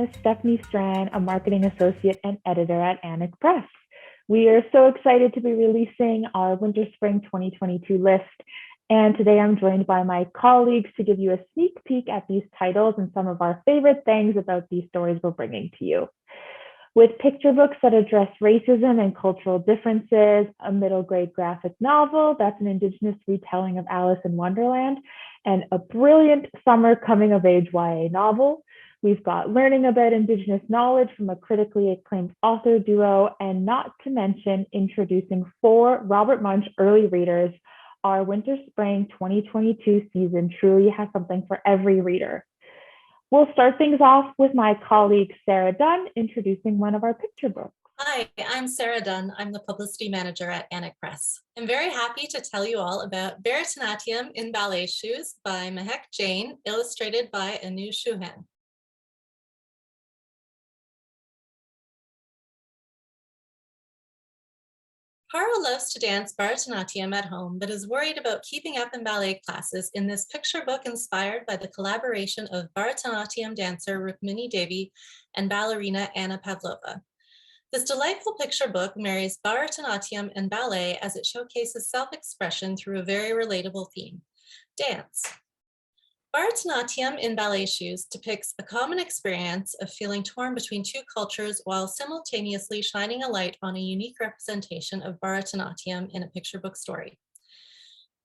is Stephanie Strand, a marketing associate and editor at Annick Press. We are so excited to be releasing our Winter Spring 2022 list. And today I'm joined by my colleagues to give you a sneak peek at these titles and some of our favorite things about these stories we're bringing to you. With picture books that address racism and cultural differences, a middle grade graphic novel that's an Indigenous retelling of Alice in Wonderland, and a brilliant summer coming of age YA novel. We've got learning about Indigenous knowledge from a critically acclaimed author duo, and not to mention introducing 4 Robert Munch early readers. Our Winter Spring 2022 season truly has something for every reader. We'll start things off with my colleague Sarah Dunn introducing one of our picture books. Hi, I'm Sarah Dunn. I'm the publicity manager at Annick Press. I'm very happy to tell you all about Bharatnatyam in Ballet Shoes by Mahek Jain, illustrated by Anu Shuhan. Paro loves to dance Bharatnatyam at home, but is worried about keeping up in ballet classes in this picture book inspired by the collaboration of Bharatnatyam dancer Rukmini Devi and ballerina Anna Pavlova. This delightful picture book marries Bharatnatyam and ballet as it showcases self-expression through a very relatable theme, dance. Bharatnatyam in Ballet Shoes depicts a common experience of feeling torn between 2 cultures while simultaneously shining a light on a unique representation of Bharatnatyam in a picture book story.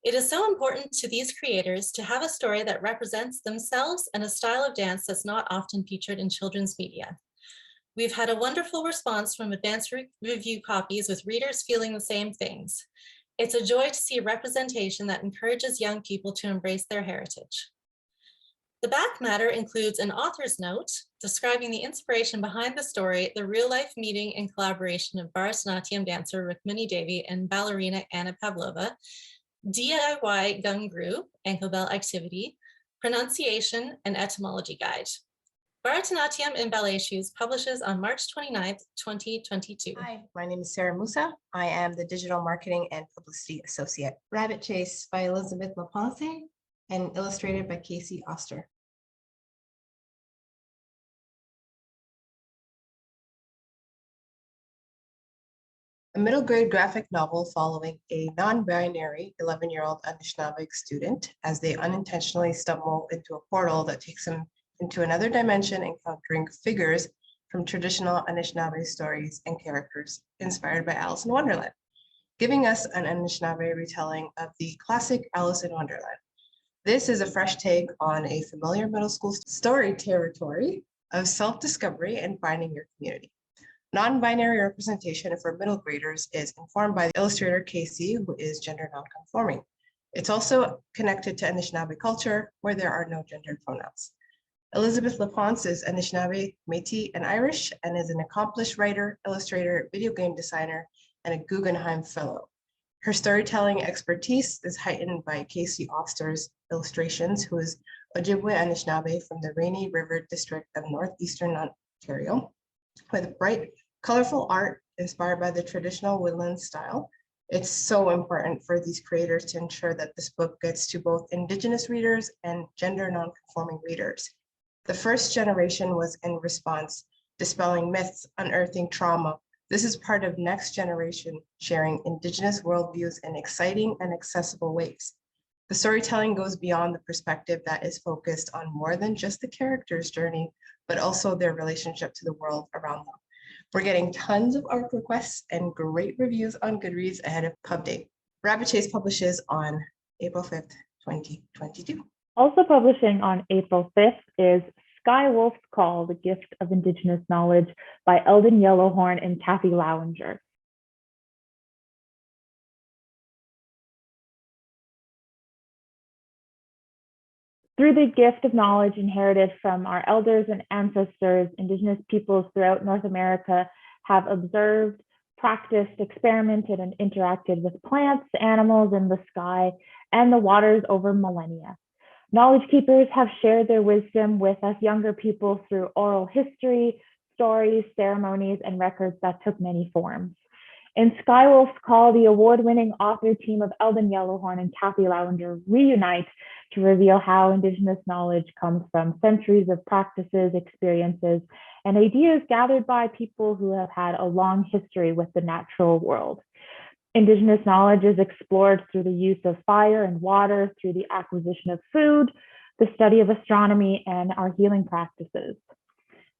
It is so important to these creators to have a story that represents themselves and a style of dance that's not often featured in children's media. We've had a wonderful response from advanced review copies with readers feeling the same things. It's a joy to see representation that encourages young people to embrace their heritage. The back matter includes an author's note describing the inspiration behind the story, the real-life meeting and collaboration of Bharatnatyam dancer Rukmini Devi and ballerina Anna Pavlova, DIY Gungru, ankle bell activity, pronunciation, and etymology guide. Bharatnatyam in Ballet Shoes publishes on March 29th, 2022. Hi, my name is Sarah Musa. I am the Digital Marketing and Publicity Associate. Rabbit Chase by Elizabeth LaPonce and illustrated by Casey Oster. A middle grade graphic novel following a non-binary 11-year-old Anishinaabe student as they unintentionally stumble into a portal that takes them into another dimension, encountering figures from traditional Anishinaabe stories and characters inspired by Alice in Wonderland, giving us an Anishinaabe retelling of the classic Alice in Wonderland. This is a fresh take on a familiar middle school story territory of self-discovery and finding your community. Non-binary representation for middle graders is informed by the illustrator Casey, who is gender non-conforming. It's also connected to Anishinaabe culture, where there are no gendered pronouns. Elizabeth LaPonce is Anishinaabe, Métis, and Irish, and is an accomplished writer, illustrator, video game designer, and a Guggenheim Fellow. Her storytelling expertise is heightened by Casey Oster's illustrations, who is Ojibwe Anishinaabe from the Rainy River District of Northeastern Ontario, with bright, colorful art inspired by the traditional woodland style. It's so important for these creators to ensure that this book gets to both Indigenous readers and gender non-conforming readers. The first generation was in response, dispelling myths, unearthing trauma. This is part of next generation sharing Indigenous worldviews in exciting and accessible ways. The storytelling goes beyond the perspective that is focused on more than just the character's journey, but also their relationship to the world around them. We're getting tons of art requests and great reviews on Goodreads ahead of pub date. Rabbit Chase publishes on April 5th, 2022. Also publishing on April 5th is Sky Wolf's Call, The Gift of Indigenous Knowledge by Eldon Yellowhorn and Kathy Lowinger. Through the gift of knowledge inherited from our elders and ancestors, Indigenous peoples throughout North America have observed, practiced, experimented, and interacted with plants, animals in the sky, and the waters over millennia. Knowledge keepers have shared their wisdom with us younger people through oral history, stories, ceremonies, and records that took many forms. In Skywolf's Call, the award-winning author team of Eldon Yellowhorn and Kathy Lowinger reunite to reveal how Indigenous knowledge comes from centuries of practices, experiences, and ideas gathered by people who have had a long history with the natural world. Indigenous knowledge is explored through the use of fire and water, through the acquisition of food, the study of astronomy, and our healing practices.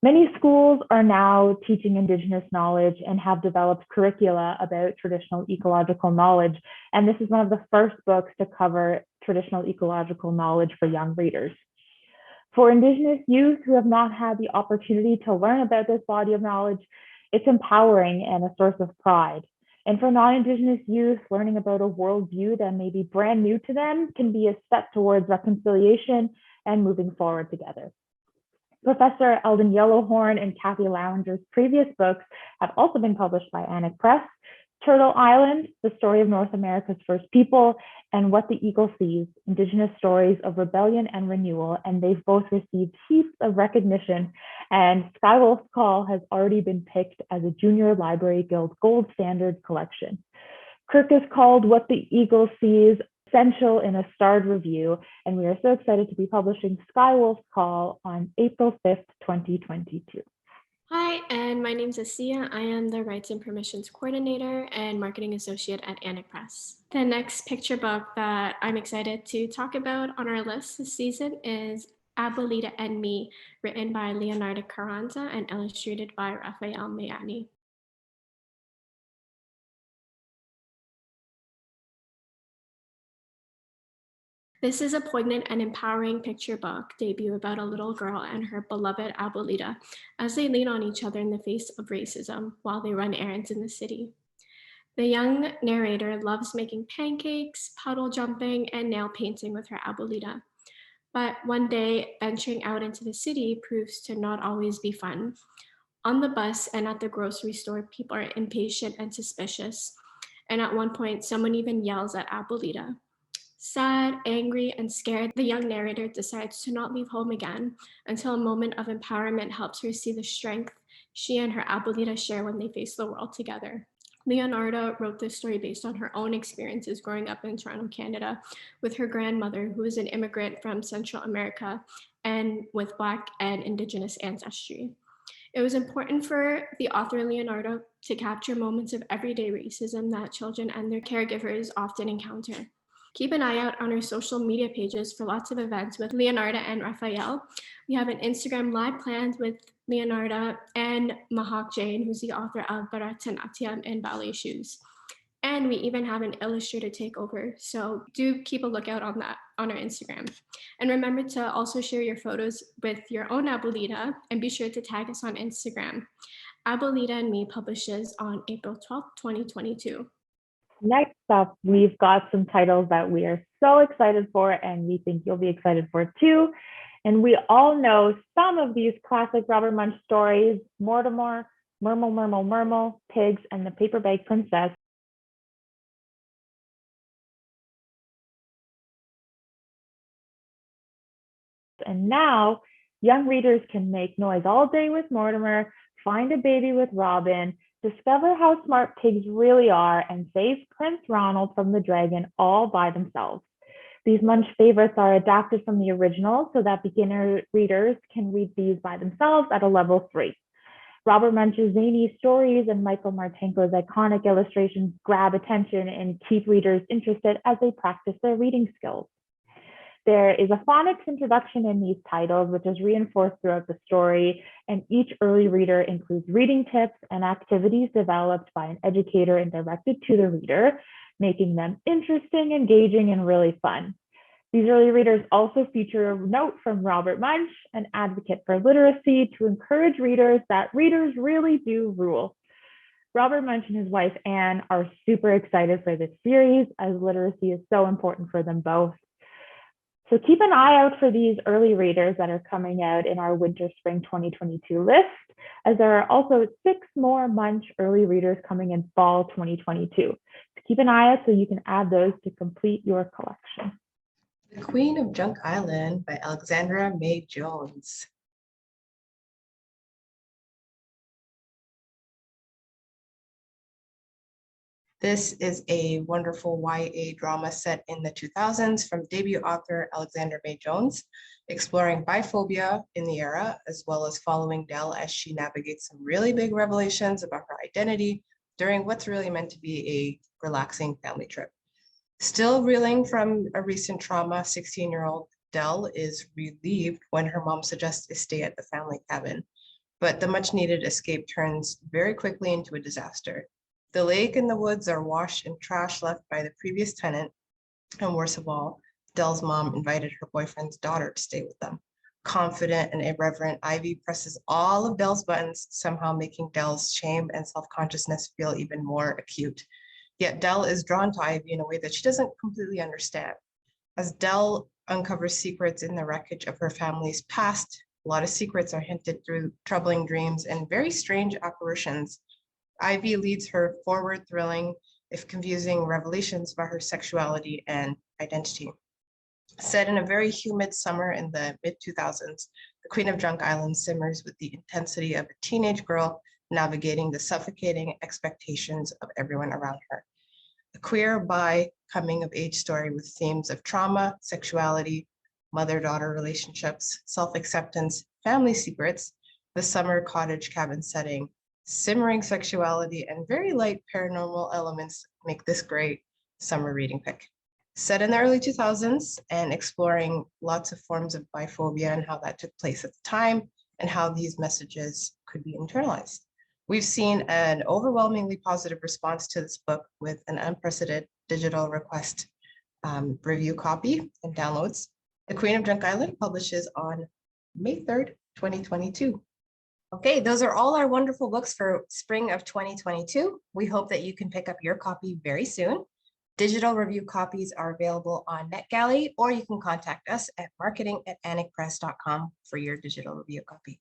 Many schools are now teaching Indigenous knowledge and have developed curricula about traditional ecological knowledge. And this is one of the first books to cover traditional ecological knowledge for young readers. For Indigenous youth who have not had the opportunity to learn about this body of knowledge, it's empowering and a source of pride. And for non-Indigenous youth, learning about a worldview that may be brand new to them can be a step towards reconciliation and moving forward together. Professor Eldon Yellowhorn and Kathy Lounger's previous books have also been published by Annick Press: Turtle Island, The Story of North America's First People, and What the Eagle Sees, Indigenous Stories of Rebellion and Renewal, and they've both received heaps of recognition, and Skywolf's Call has already been picked as a Junior Library Guild Gold Standard collection. Kirk has called What the Eagle Sees essential in a starred review, and we are so excited to be publishing Skywolf's Call on April 5th, 2022. Hi, and my name is Asiya. I am the Rights and Permissions Coordinator and Marketing Associate at Annick Press. The next picture book that I'm excited to talk about on our list this season is Abuelita and Me, written by Leonardo Carranza and illustrated by Rafael Mayani. This is a poignant and empowering picture book debut about a little girl and her beloved Abuelita as they lean on each other in the face of racism while they run errands in the city. The young narrator loves making pancakes, puddle jumping, and nail painting with her Abuelita. But one day, venturing out into the city proves to not always be fun. On the bus and at the grocery store, people are impatient and suspicious. And at one point, someone even yells at Abuelita. Sad, angry, and scared, the young narrator decides to not leave home again until a moment of empowerment helps her see the strength she and her Abuelita share when they face the world together. Leonardo wrote this story based on her own experiences growing up in Toronto, Canada, with her grandmother, who is an immigrant from Central America and with Black and Indigenous ancestry. It was important for the author Leonardo to capture moments of everyday racism that children and their caregivers often encounter. Keep an eye out on our social media pages for lots of events with Leonardo and Rafael. We have an Instagram live planned with Leonardo and Mahak Jain, who's the author of Bharatnatyam and Ballet Shoes. And we even have an illustrator takeover. So do keep a lookout on that on our Instagram. And remember to also share your photos with your own Abuelita and be sure to tag us on Instagram. Abuelita and Me publishes on April 12th, 2022. Next up, we've got some titles that we are so excited for, and we think you'll be excited for too. And we all know some of these classic Robert Munch stories: Mortimer, Mermel, Mermel, Mermel, Pigs, and the Paper Bag Princess. And now, young readers can make noise all day with Mortimer, find a baby with Robin, discover how smart pigs really are, and save Prince Ronald from the dragon all by themselves. These Munch favorites are adapted from the original so that beginner readers can read these by themselves at a level 3. Robert Munch's zany stories and Michael Martenko's iconic illustrations grab attention and keep readers interested as they practice their reading skills. There is a phonics introduction in these titles, which is reinforced throughout the story, and each early reader includes reading tips and activities developed by an educator and directed to the reader, making them interesting, engaging, and really fun. These early readers also feature a note from Robert Munch, an advocate for literacy, to encourage readers that readers really do rule. Robert Munch and his wife, Anne, are super excited for this series, as literacy is so important for them both. So keep an eye out for these early readers that are coming out in our Winter-Spring 2022 list, as there are also 6 more Munch early readers coming in Fall 2022. So keep an eye out so you can add those to complete your collection. The Queen of Junk Island by Alexandra May Jones. This is a wonderful YA drama set in the 2000s from debut author Alexander May Jones, exploring biphobia in the era, as well as following Dell as she navigates some really big revelations about her identity during what's really meant to be a relaxing family trip. Still reeling from a recent trauma, 16-year-old Dell is relieved when her mom suggests a stay at the family cabin, but the much needed escape turns very quickly into a disaster. The lake and the woods are washed and trash left by the previous tenant, and worst of all, Dell's mom invited her boyfriend's daughter to stay with them. Confident and irreverent, Ivy presses all of Dell's buttons, somehow making Dell's shame and self-consciousness feel even more acute. Yet Dell is drawn to Ivy in a way that she doesn't completely understand. As Dell uncovers secrets in the wreckage of her family's past, a lot of secrets are hinted through troubling dreams and very strange apparitions. Ivy leads her forward, thrilling, if confusing, revelations about her sexuality and identity. Set in a very humid summer in the mid-2000s, the Queen of Drunk Island simmers with the intensity of a teenage girl navigating the suffocating expectations of everyone around her. A queer, bi, coming-of-age story with themes of trauma, sexuality, mother-daughter relationships, self-acceptance, family secrets, the summer cottage cabin setting, simmering sexuality, and very light paranormal elements make this great summer reading pick. Set in the early 2000s and exploring lots of forms of biphobia and how that took place at the time and how these messages could be internalized. We've seen an overwhelmingly positive response to this book with an unprecedented digital request review copy and downloads. The Queen of Drunk Island publishes on May 3rd, 2022. Okay, those are all our wonderful books for spring of 2022. We hope that you can pick up your copy very soon. Digital review copies are available on NetGalley, or you can contact us at marketing@annickpress.com for your digital review copy.